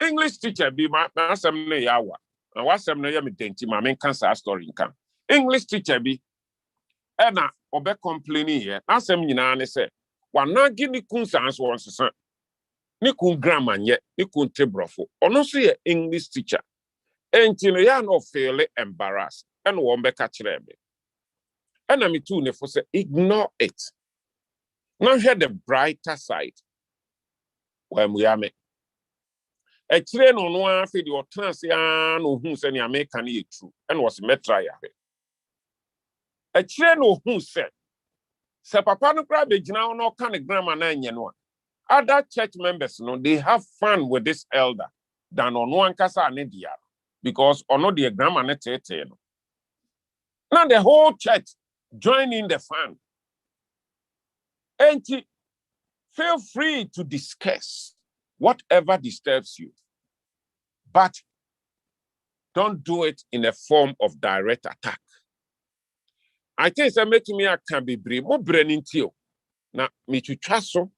English teacher be my yawa. And what's some name denti my main cancer story in camp. English teacher be Ena obe complaining here. Now some say, one not give ni kun sans once son. Ni kun grammar yet, ni kun tebrofo. Or no see English teacher. And you are not fairly embarrassed. And one be catch them. And I'm too for say ignore it. Now hear the brighter side. When we are me. A train on one feed your transian who said you make an eat true and was metra. A train who said, Sir Papa no grab a now no kind of grammar 9 1. Other church members, they have fun with this elder than on one casa and India. Because on the grammar net. Now the whole church join in the fun. And feel free to discuss whatever disturbs you. But don't do it in a form of direct attack. I think it's making me a can be brave, more branding to you. Now, me to trust so.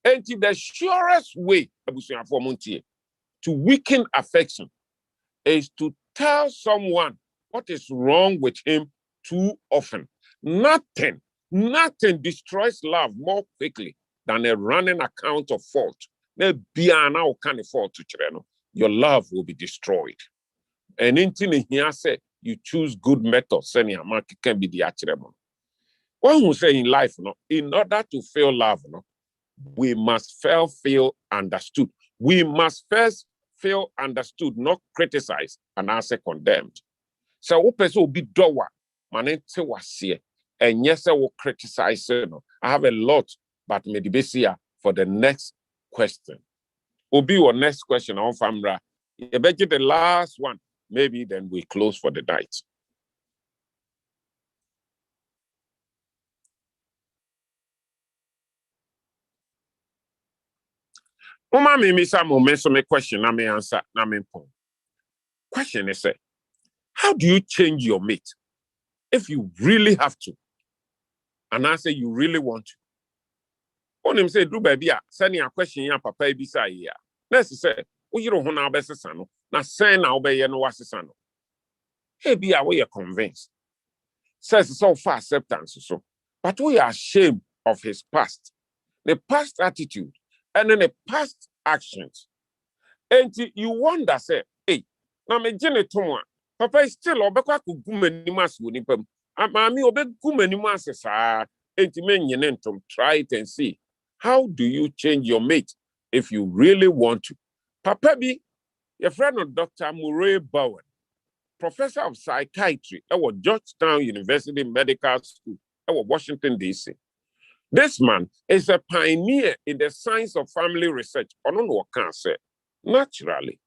And the surest way to weaken affection is to tell someone what is wrong with him too often. Nothing destroys love more quickly than a running account of fault. Your love will be destroyed. And in here say you choose good methods, and your market can be the achiremon. One who say in life, in order to feel love, we must feel understood. We must first feel understood, not criticized and answer condemned. So what person will be dowa, manente was here, and yes, I will criticize. I have a lot, but maybe for the next question. Will be your next question on Famra. You bet you the last one. Maybe then we close for the night. Mama me some moment so me question na me answer na me pon. Question is say, how do you change your mate if you really have to? And I say you really want to. On him say do baby send a question ya papa ebisa ya. Let's say we don't ho na obesesa no. Na send na obeye no wasesa no. Hey be we are convinced. Says so far acceptance so. But we are ashamed of his past. The past attitude and then the past actions. And you wonder say, hey, na me jene to papa is still obekwa ku gumanimas woni pam. Amami obe gumanimas sa enti menye ntom. Try it and see. How do you change your mate if you really want to? Papa bi, your friend of Dr. Murray Bowen, professor of psychiatry at Georgetown University Medical School at Washington, D.C. This man is a pioneer in the science of family research. Naturally,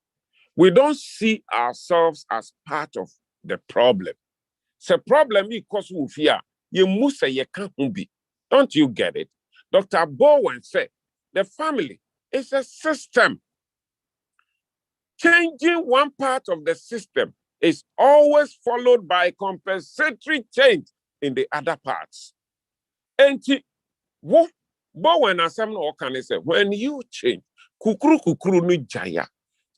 we don't see ourselves as part of the problem. The problem is because we fear you must say you can't be. Don't you get it? Dr. Bowen said the family is a system. Changing one part of the system is always followed by compensatory change in the other parts. And Bowen asem no can say when you change, kukuru no jaya,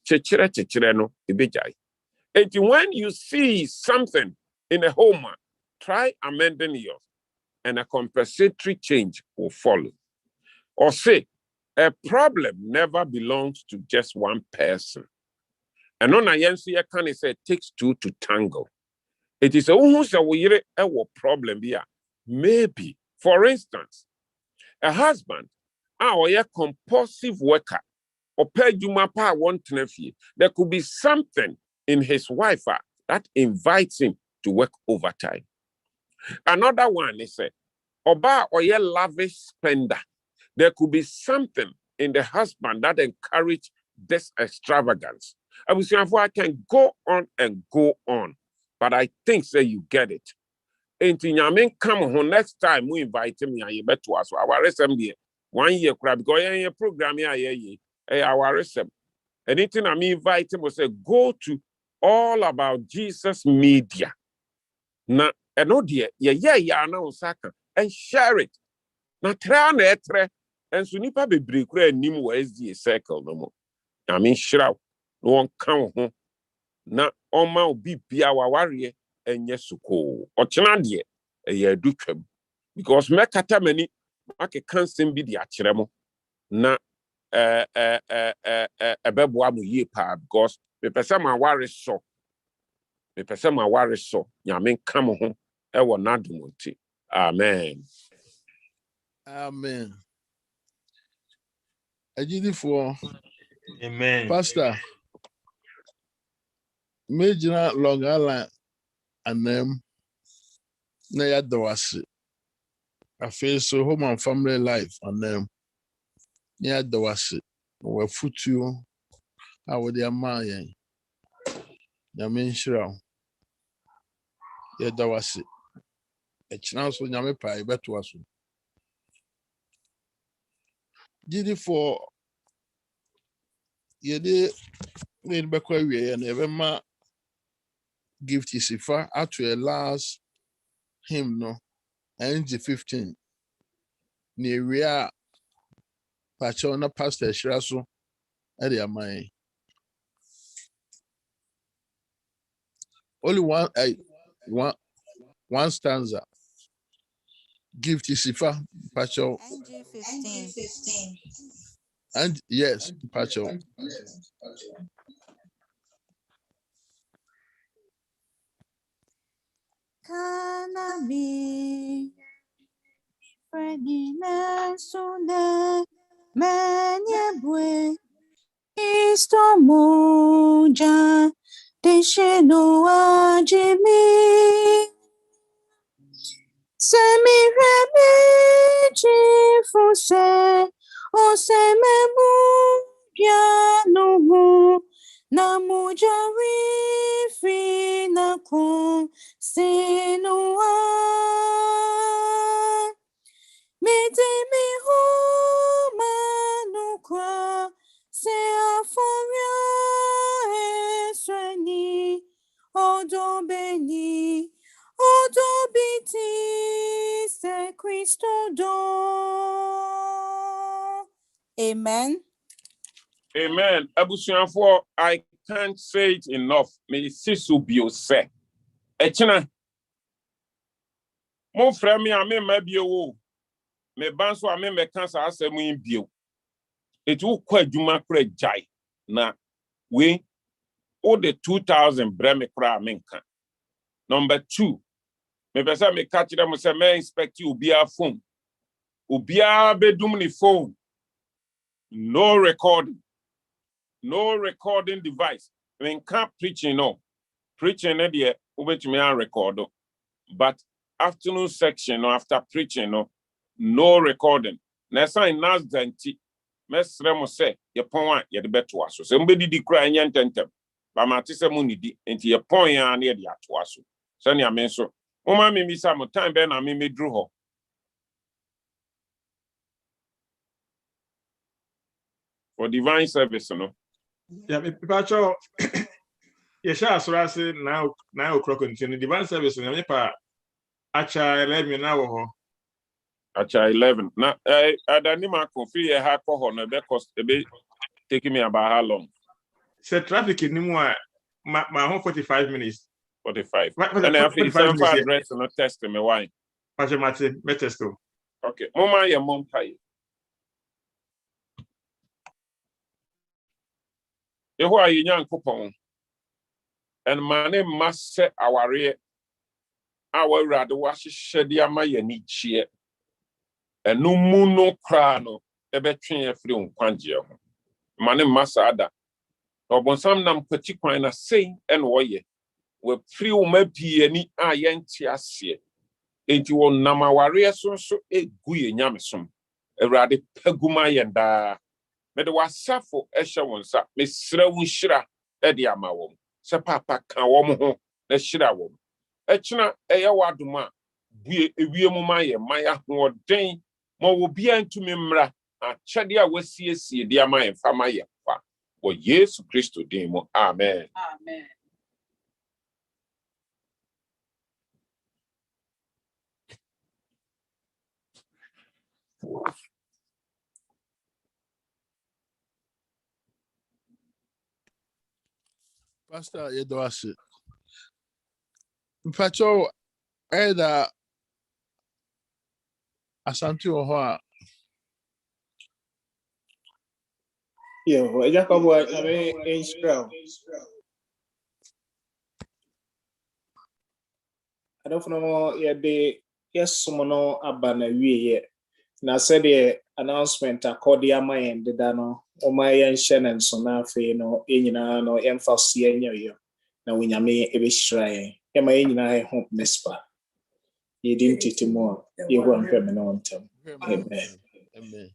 chechere no ibejai. And when you see something in a home, try amending yours, and a compensatory change will follow. Or say, a problem never belongs to just one person. And on a yensi can say it takes two to tango. It is a problem here. Maybe, for instance, a husband, a compulsive worker, or there could be something in his wife that invites him to work overtime. Another one is oba or lavish spender. There could be something in the husband that encourages this extravagance. I can go on and go on, but I think say you get it. And come on next time we invite me and you bet to us our assembly 1 year crab because program our recipe. Anything I invite him will say go to All About Jesus Media. Na eno de ya na usaka and share it. Na tra na etre and so nipa bebre kura nim LiGSDA circle no mo. I mean shira no one kan ho na oma obi bia waware enye suko. Ochena de e adutwam because mekata mani make cancel bi de akere mo na ebeboa mo ye pa because me pese ma ware so. Me pese ma ware so. Nyame kan mo ho e wo nadumonti. Amen. Amen. Ejidifo. Amen. Pastor. Major Long Island and them na ya dawasi. I feel so home and family life and them ya dawasi. We futu I would ya man ya men shira. Ya dawasi. E china so nyame pa e beto aso. Ejidifo yede we be kwa wie na ebe ma gift isifa at your last hymn no NG15 ni wia pacho na pastor Shiraso e dey amai only one stanza gift isifa pacho NG15 and yes pacho Kanami Fredina Sunda Manyabwe Istomoja Deshenoa Jimmy Semi Remi Chifuse Osememu Yanuhu Namujari Finakun Sinua Medemi Humanukra Seaforia Esrani Odobeni Odobiti Se Christo do. Amen. Amen. Abusuafo, I can't say it enough. May sisu bio se. Echina. Mo frɛ me ame ma bio wo. Me banso ame me kansa asɛm yin bio. Etu kwa adwuma kra jai na we all the 2000 brɛ me kra menka. Number 2. Me pesa me catch them say me inspect you obia phone. Obia bedum ni phone. No recording. No recording device. When can't preaching no. Preaching there ubetumi an record. But afternoon section or after preaching no recording. Na sign nas danti. Mesre mo say ye pon ye de beto aso. Se mbedi di kra nya ntentem. Ba ma te se mo nidi enti ye pon ya na ye de ato aso. Se ne amen so. Mama me misa mo time be na me medru ho. For divine service no. Yeah, people Yesha Surasi now o'clock continue. Divine service in pa acha 11 now. Acha 11. Na adanima konfi ye ha ko ho no be cost be taking me about how long? Say traffic in Nimwa my home 45 minutes. 45. And I feel 75 address no test me why. Pajamati metesto. Okay. Mama ye mom kai. Yeho ayi nyankopon. And my name must set our rather wash shed ya my ni chie. And no moon no crano, a between a free on quangia. My name Masada. Or when some nam particular say and warrior. We free maybe any ayentia. Ain't you on Nama warrior so a guy yamsum. A rather peguma yenda. Mede wasafo ehye wonsa mesra wunhyira ede amawom se papa ka wom ho na hyira wom echina eye wadom a bue ewie mu ma ye maya hoden ma wo bia ntumi mmra akyede a wasiesie de amaye fama ye kwa wo Yesu Kristo din mu amen. Amen. Pastor Yedoase. Mpacho either Asante Oho. Yo, I just go in Israel. I don't know yes someone abana we na said the announcement according my end the dano o my and so na fe no enyina no emphasis enyo na winyame ebeshira e ma enyina hope mespa ye didn't titimo ye go am no ntem. Amen. Amen.